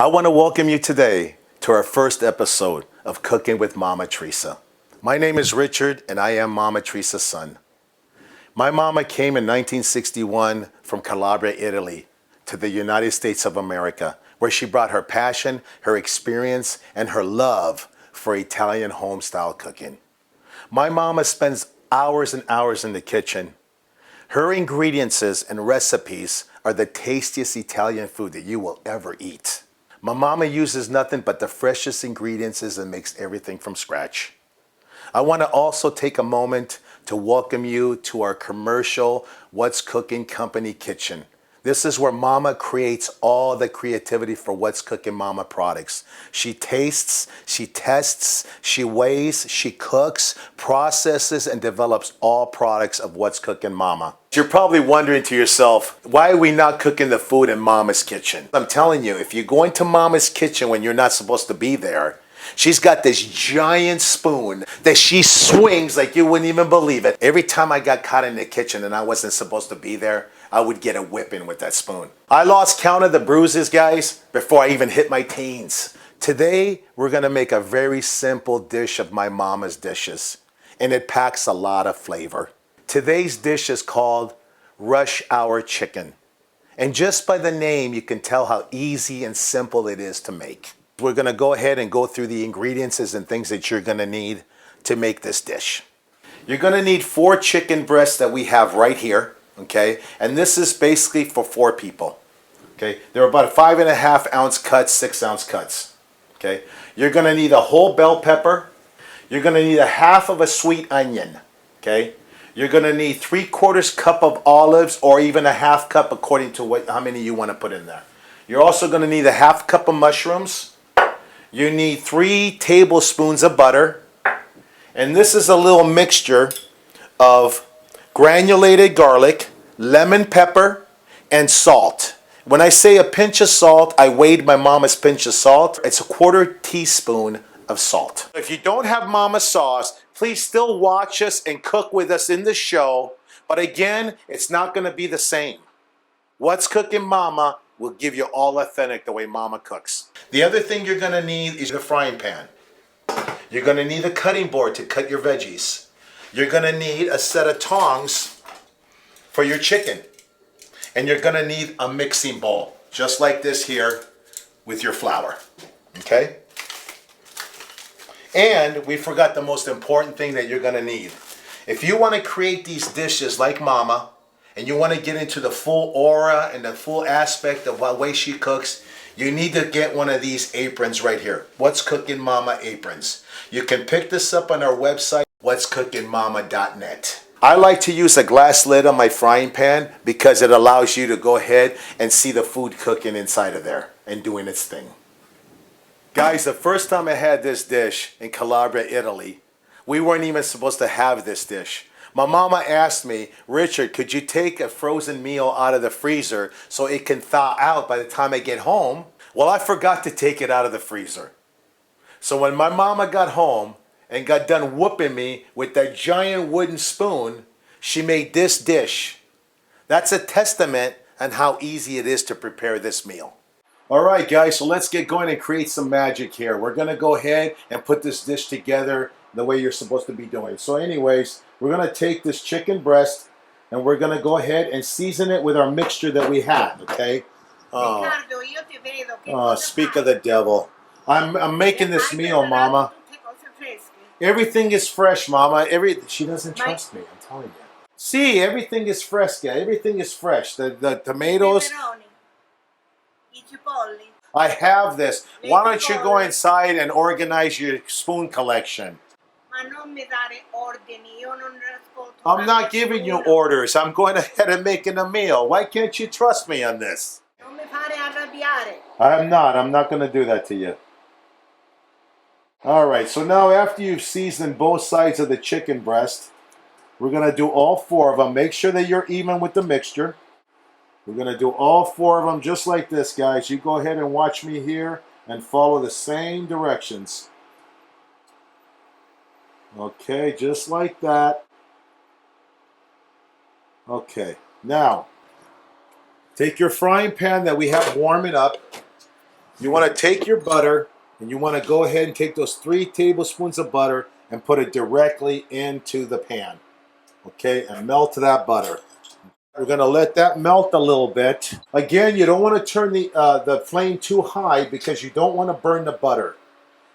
I want to welcome you today to our first episode of Cooking with Mama Theresa. My name is Richard and I am Mama Theresa's son. My mama came in 1961 from Calabria, Italy to the United States of America, where she brought her passion, her experience, and her love for Italian home-style cooking. My mama spends hours and hours in the kitchen. Her ingredients and recipes are the tastiest Italian food that you will ever eat. My mama uses nothing but the freshest ingredients and makes everything from scratch. I want to also take a moment to welcome you to our commercial What's Cooking Company kitchen. This is where Mama creates all the creativity for What's Cooking Mama products. She tastes, she tests, she weighs, she cooks, processes, and develops all products of What's Cooking Mama. You're probably wondering to yourself, why are we not cooking the food in Mama's kitchen? I'm telling you, if you go into Mama's kitchen when you're not supposed to be there, she's got this giant spoon that she swings like you wouldn't even believe it. Every time I got caught in the kitchen and I wasn't supposed to be there, I would get a whipping with that spoon. I lost count of the bruises, guys, before I even hit my teens. Today, we're gonna make a very simple dish of my mama's dishes, and it packs a lot of flavor. Today's dish is called Rush Hour Chicken. And just by the name, you can tell how easy and simple it is to make. We're gonna go ahead and go through the ingredients and things that you're gonna need to make this dish. You're gonna need 4 chicken breasts that we have right here, okay? And this is basically for 4 people, okay? They're about 5.5 ounce cuts, 6 ounce cuts, okay? You're gonna need a whole bell pepper. You're gonna need a half of a sweet onion, okay? You're gonna need 3/4 cup of olives or even a half cup according to how many you wanna put in there. You're also gonna need a half cup of mushrooms. You need 3 tablespoons of butter. And this is a little mixture of granulated garlic, lemon pepper, and salt. When I say a pinch of salt, I weighed my mama's pinch of salt. It's a 1/4 teaspoon of salt. If you don't have mama sauce, please still watch us and cook with us in the show. But again, it's not going to be the same. What's Cooking Mama will give you all authentic the way mama cooks. The other thing you're going to need is a frying pan. You're going to need a cutting board to cut your veggies. You're going to need a set of tongs for your chicken. And you're going to need a mixing bowl, just like this here with your flour. Okay? And we forgot the most important thing that you're going to need. If you want to create these dishes like Mama, and you want to get into the full aura and the full aspect of what way she cooks, you need to get one of these aprons right here. What's Cooking Mama aprons. You can pick this up on our website, what'scookingmama.net. I like to use a glass lid on my frying pan because it allows you to go ahead and see the food cooking inside of there and doing its thing. Guys, the first time I had this dish in Calabria, Italy, we weren't even supposed to have this dish. My mama asked me, Richard, could you take a frozen meal out of the freezer so it can thaw out by the time I get home? Well, I forgot to take it out of the freezer. So when my mama got home and got done whooping me with that giant wooden spoon, she made this dish. That's a testament on how easy it is to prepare this meal. All right, guys, so let's get going and create some magic here. We're going to go ahead and put this dish together the way you're supposed to be doing. So anyways, we're going to take this chicken breast and we're going to go ahead and season it with our mixture that we had, okay? Speak of the devil. I'm making this meal, Mama. Everything is fresh, Mama. She doesn't trust me, I'm telling you. See, everything is fresh, guys. Everything is fresh. The tomatoes. I have this. Why don't you go inside and organize your spoon collection? I'm not giving you orders. I'm going ahead and making a meal. Why can't you trust me on this? I'm not going to do that to you. All right, so now after you've seasoned both sides of the chicken breast, we're going to do all 4 of them. Make sure that you're even with the mixture. We're going to do all 4 of them just like this, guys. You go ahead and watch me here and follow the same directions. Okay, just like that. Okay, now take your frying pan that we have warming up You want to take your butter and you want to go ahead and take those 3 tablespoons of butter and put it directly into the pan. Okay, and melt that butter. We're going to let that melt a little bit. Again, you don't want to turn the flame too high because you don't want to burn the butter.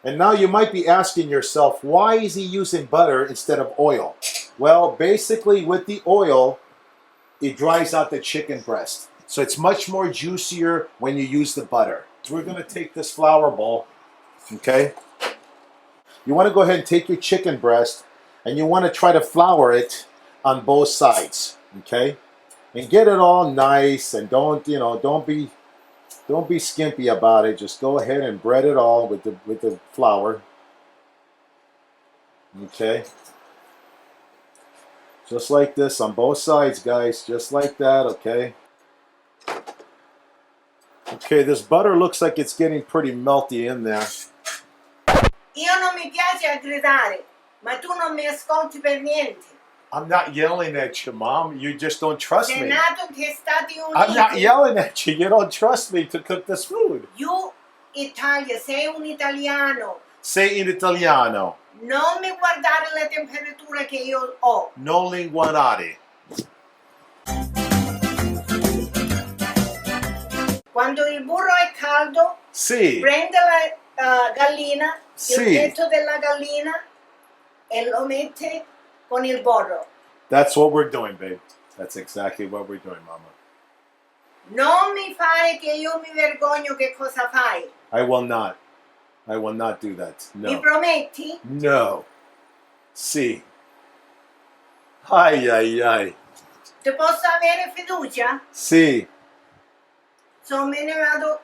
And now you might be asking yourself, why is he using butter instead of oil? Well, basically with the oil, it dries out the chicken breast. So it's much more juicier when you use the butter. So we're going to take this flour bowl, okay? You want to go ahead and take your chicken breast and you want to try to flour it on both sides, okay? And get it all nice and don't be skimpy about it. Just go ahead and bread it all with the flour. Okay? Just like this on both sides, guys. Just like that, okay? Okay, this butter looks like it's getting pretty melty in there. Io non mi piace gridare, ma tu non mi ascolti per niente. I'm not yelling at you, Mom. You just don't trust me. Nato che Stati Uniti. I'm not yelling at you. You don't trust me to cook this food. You, Italia, sei un italiano. Say in italiano. Non mi guardare la temperatura che io ho. Non linguanare. Quando il burro è caldo, Sì. prende la gallina, Sì. il petto della gallina e lo mette con il burro. That's what we're doing, babe. That's exactly what we're doing, Mama. Non mi fare che io mi vergogno che cosa fai. I will not. I will not do that. No. Mi prometti? No. Sì. Ai ai ai. Ti posso avere fiducia? Sì. So me ne vado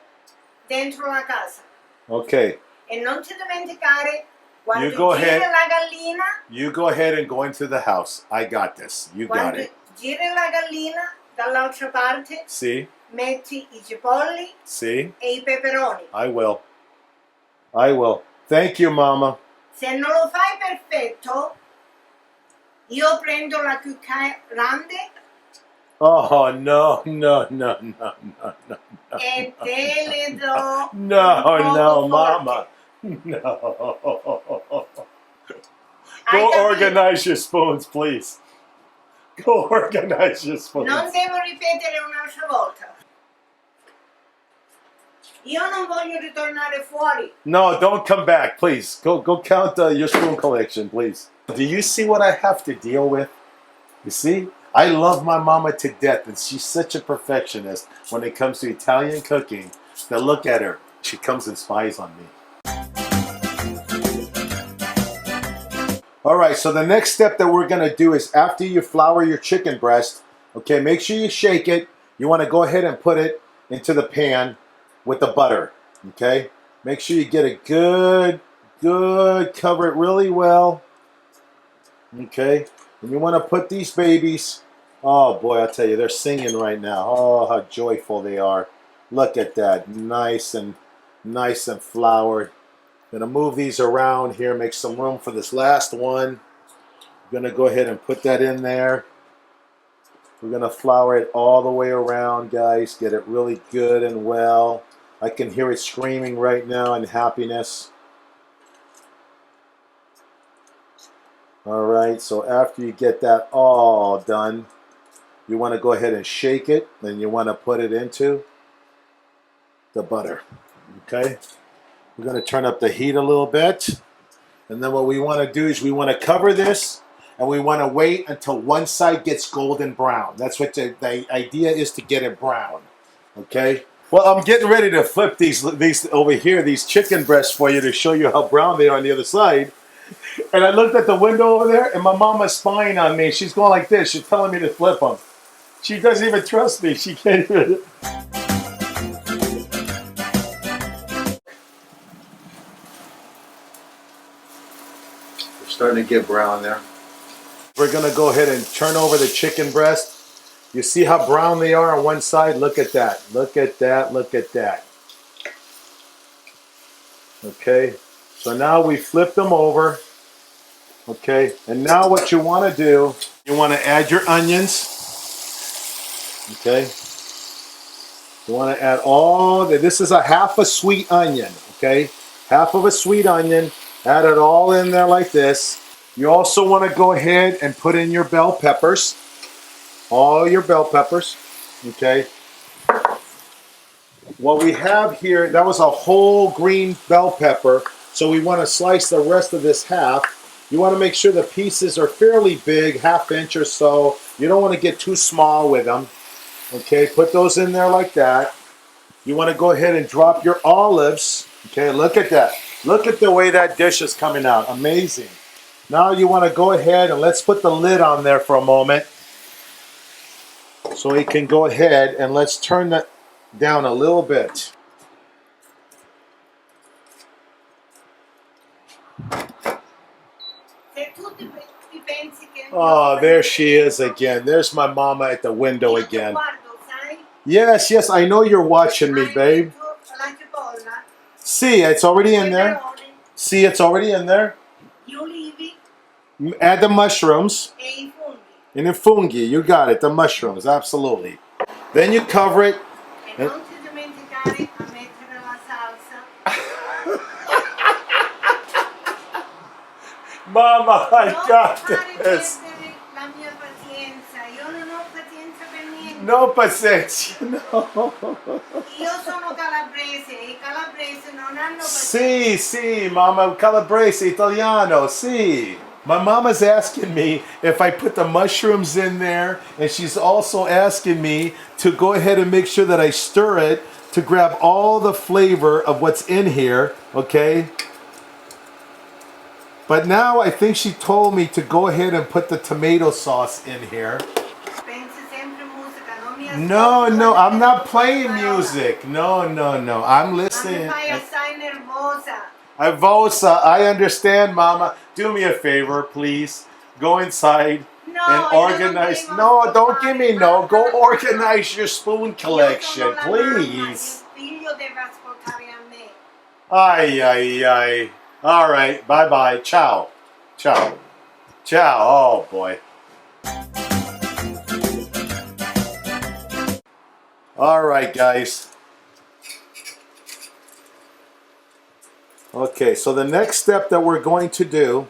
dentro la casa. Okay. E non ti dimenticare, quando You go giri ahead. la gallina, You go ahead and go into the house. I got this. You got quando it. giri la gallina dall'altra parte, See? metti i cipolli See? e i peperoni. I will. I will. Thank you, Mama. Se non lo fai perfetto, io prendo la cucchiaia grande Oh, no, no, no, no, no, no. e te le do No, un poco no, forte. Mama. No. Hai Go capito? organize your spoons, please. Go organize your spoons. Non devo ripetere un'altra volta. Io non voglio ritornare fuori. No, don't come back, please. Go count your spoon collection, please. Do you see what I have to deal with? You see? I love my mama to death, and she's such a perfectionist when it comes to Italian cooking. Now look at her. She comes and spies on me. All right, so the next step that we're going to do is after you flour your chicken breast, okay, make sure you shake it. You want to go ahead and put it into the pan with the butter, okay? Make sure you get a good, cover it really well, okay? And you want to put these babies, oh boy, I'll tell you, they're singing right now. Oh, how joyful they are. Look at that, nice and floured. Gonna move these around here, make some room for this last one. Gonna go ahead and put that in there. We're gonna flour it all the way around, guys. Get it really good and well. I can hear it screaming right now in happiness. All right, so after you get that all done, you want to go ahead and shake it, and you want to put it into the butter, okay? We're going to turn up the heat a little bit, and then what we want to do is we want to cover this, and we want to wait until one side gets golden brown. That's what the idea is, to get it brown, okay? Well, I'm getting ready to flip these over here, these chicken breasts for you to show you how brown they are on the other side. And I looked at the window over there, and my mama's spying on me. She's going like this. She's telling me to flip them. She doesn't even trust me. She can't even. They're starting to get brown there. We're going to go ahead and turn over the chicken breast. You see how brown they are on one side? Look at that. Look at that. Look at that. Okay. So now we flip them over. Okay, and now what you want to do, you want to add your onions. Okay. You want to add all the, this is a half a sweet onion, okay? Half of a sweet onion. Add it all in there like this. You also want to go ahead and put in your bell peppers. All your bell peppers, okay? What we have here, that was a whole green bell pepper, so we want to slice the rest of this half. You want to make sure the pieces are fairly big, ½ inch or so. You don't want to get too small with them. Okay, put those in there like that. You want to go ahead and drop your olives. Okay, look at that. Look at the way that dish is coming out. Amazing. Now you want to go ahead and let's put the lid on there for a moment. So we can go ahead and let's turn that down a little bit. Oh, there she is again. There's my mama at the window again. Yes, yes, I know you're watching me, babe. See, it's already in there. See, it's already in there. Add the mushrooms. And the fungi, you got it, the mushrooms, absolutely. Then you cover it. And Mama, I got this. No pazienza, no. Io sono calabrese, I calabresi non hanno Sì, sì, Mama, calabrese, italiano, sì. My mama's asking me if I put the mushrooms in there, and she's also asking me to go ahead and make sure that I stir it to grab all the flavor of what's in here, okay? But now I think she told me to go ahead and put the tomato sauce in here. No, no, I'm not playing music. No, no, no. I'm listening. Vosa, I understand, Mama. Do me a favor, please. Go inside and organize. No, don't give me no. Go organize your spoon collection, please. Ay, ay, ay. All right, bye-bye. Ciao. Ciao. Ciao. Oh, boy. All right, guys. Okay, so the next step that we're going to do,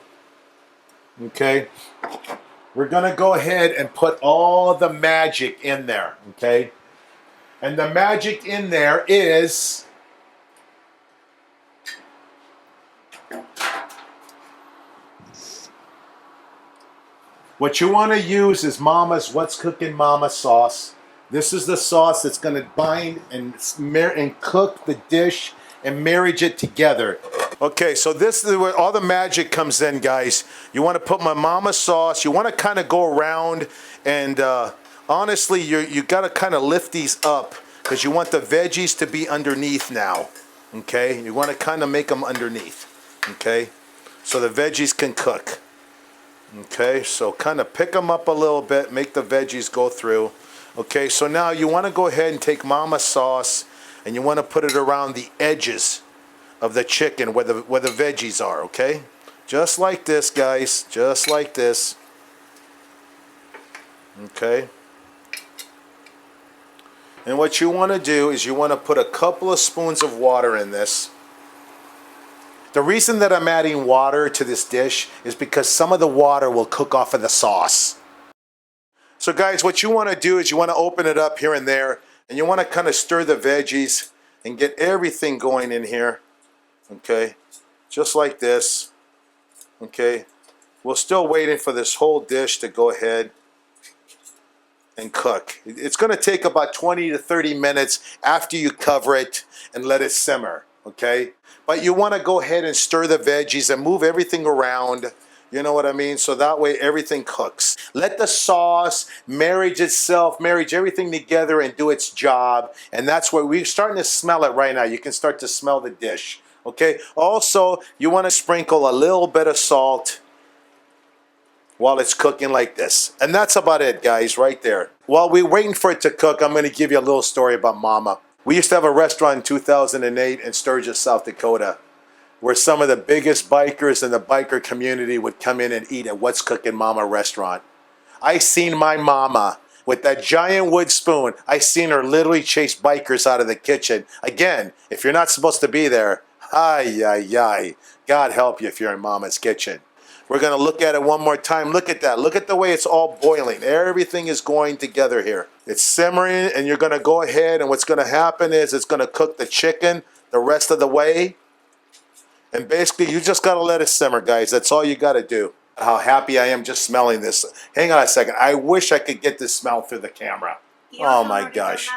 okay, we're going to go ahead and put all the magic in there, okay? And the magic in there is what you want to use is Mama's What's Cooking Mama sauce. This is the sauce that's going to bind and cook the dish and marriage it together. Okay, so this is where all the magic comes in, guys. You want to put my mama sauce. You want to kind of go around and honestly, you got to kind of lift these up because you want the veggies to be underneath now. Okay, you want to kind of make them underneath. Okay, so the veggies can cook. Okay, so kind of pick them up a little bit, make the veggies go through. Okay, so now you want to go ahead and take mama sauce and you want to put it around the edges of the chicken where the veggies are, okay? Just like this, guys, just like this. Okay. And what you want to do is you want to put a couple of spoons of water in this. The reason that I'm adding water to this dish is because some of the water will cook off of the sauce. So guys, what you want to do is you want to open it up here and there, and you want to kind of stir the veggies and get everything going in here. Okay, just like this. Okay, we're still waiting for this whole dish to go ahead and cook. It's going to take about 20 to 30 minutes after you cover it and let it simmer. Okay, but you want to go ahead and stir the veggies and move everything around. You know what I mean? So that way everything cooks. Let the sauce marriage everything together and do its job. And that's where we're starting to smell it right now. You can start to smell the dish. Okay. Also, you want to sprinkle a little bit of salt while it's cooking like this. And that's about it, guys, right there. While we're waiting for it to cook, I'm going to give you a little story about Mama. We used to have a restaurant in 2008 in Sturgis, South Dakota, where some of the biggest bikers in the biker community would come in and eat at What's Cooking Mama restaurant. I seen my mama with that giant wood spoon. I seen her literally chase bikers out of the kitchen. Again, if you're not supposed to be there, ay, ay, ay. God help you if you're in Mama's kitchen. We're going to look at it one more time. Look at that. Look at the way it's all boiling. Everything is going together here. It's simmering, and you're going to go ahead, and what's going to happen is it's going to cook the chicken the rest of the way. And basically, you just got to let it simmer, guys. That's all you got to do. How happy I am just smelling this. Hang on a second. I wish I could get this smell through the camera. Oh, my gosh.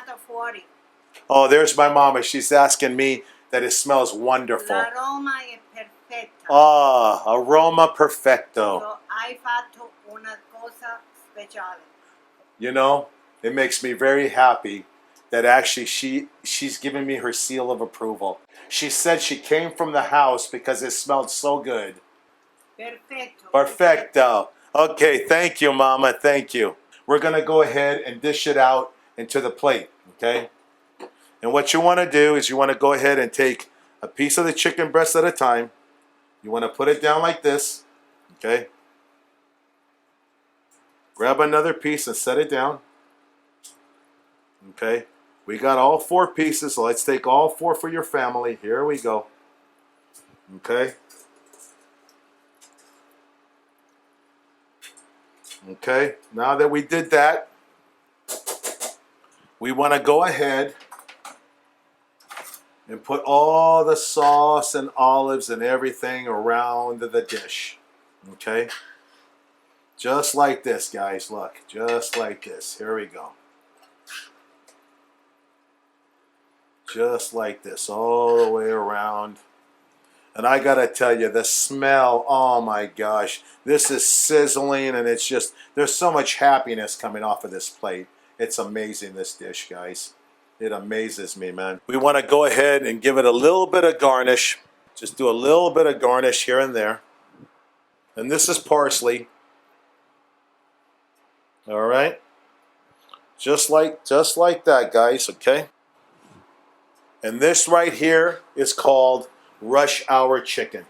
Oh, there's my mama. She's asking me that it smells wonderful. L'aroma è perfetta. Ah, aroma perfecto. So, hai fatto una cosa speciale. You know, it makes me very happy that actually she's giving me her seal of approval. She said she came from the house because it smelled so good. Perfetto. Perfecto. Okay, thank you, Mama. Thank you. We're going to go ahead and dish it out into the plate, okay? And what you want to do is you want to go ahead and take a piece of the chicken breast at a time. You want to put it down like this, okay? Grab another piece and set it down. Okay? We got all 4 pieces, so let's take all 4 for your family. Here we go. Okay? Okay, now that we did that, we want to go ahead and put all the sauce and olives and everything around the dish. Okay? Just like this, guys. Look, just like this. Here we go. Just like this, all the way around. And I gotta tell you, the smell, oh my gosh. This is sizzling, and it's just, there's so much happiness coming off of this plate. It's amazing, this dish, guys. It amazes me, man. We want to go ahead and give it a little bit of garnish. Just do a little bit of garnish here and there. And this is parsley. All right? Just like that, guys, okay? And this right here is called rush hour chicken.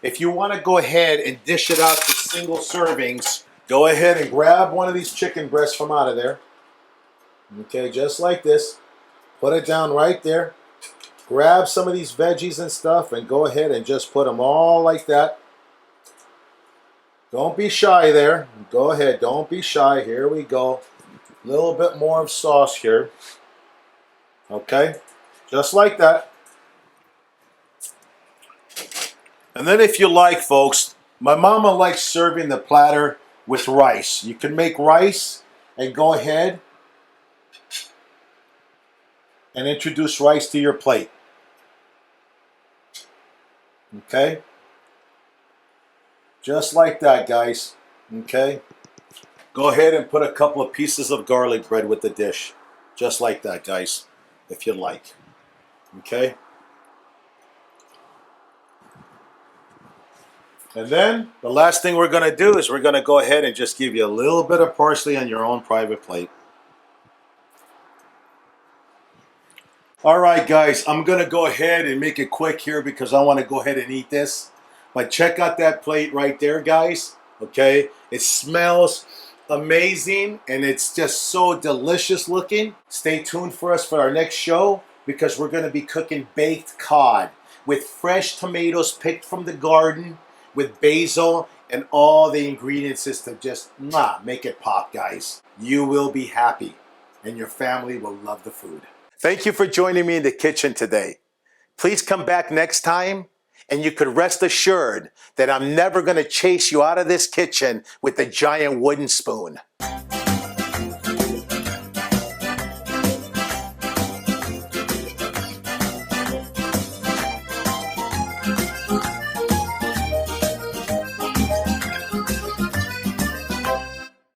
If you want to go ahead and dish it out to single servings, go ahead and grab one of these chicken breasts from out of there. Okay, just like this. Put it down right there. Grab some of these veggies and stuff and go ahead and just put them all like that. Don't be shy there. Go ahead, don't be shy. Here we go. A little bit more of sauce here. Okay, just like that. And then if you like, folks, my mama likes serving the platter with rice. You can make rice and go ahead and introduce rice to your plate. Okay? Just like that, guys. Okay? Go ahead and put a couple of pieces of garlic bread with the dish. Just like that, guys, if you like. Okay? And then the last thing we're going to do is we're going to go ahead and just give you a little bit of parsley on your own private plate. All right, guys, I'm going to go ahead and make it quick here because I want to go ahead and eat this. But check out that plate right there, guys. Okay? It smells amazing and it's just so delicious looking. Stay tuned for us for our next show because we're going to be cooking baked cod with fresh tomatoes picked from the garden, with basil and all the ingredients to just make it pop, guys. You will be happy and your family will love the food. Thank you for joining me in the kitchen today. Please come back next time and you could rest assured that I'm never going to chase you out of this kitchen with a giant wooden spoon.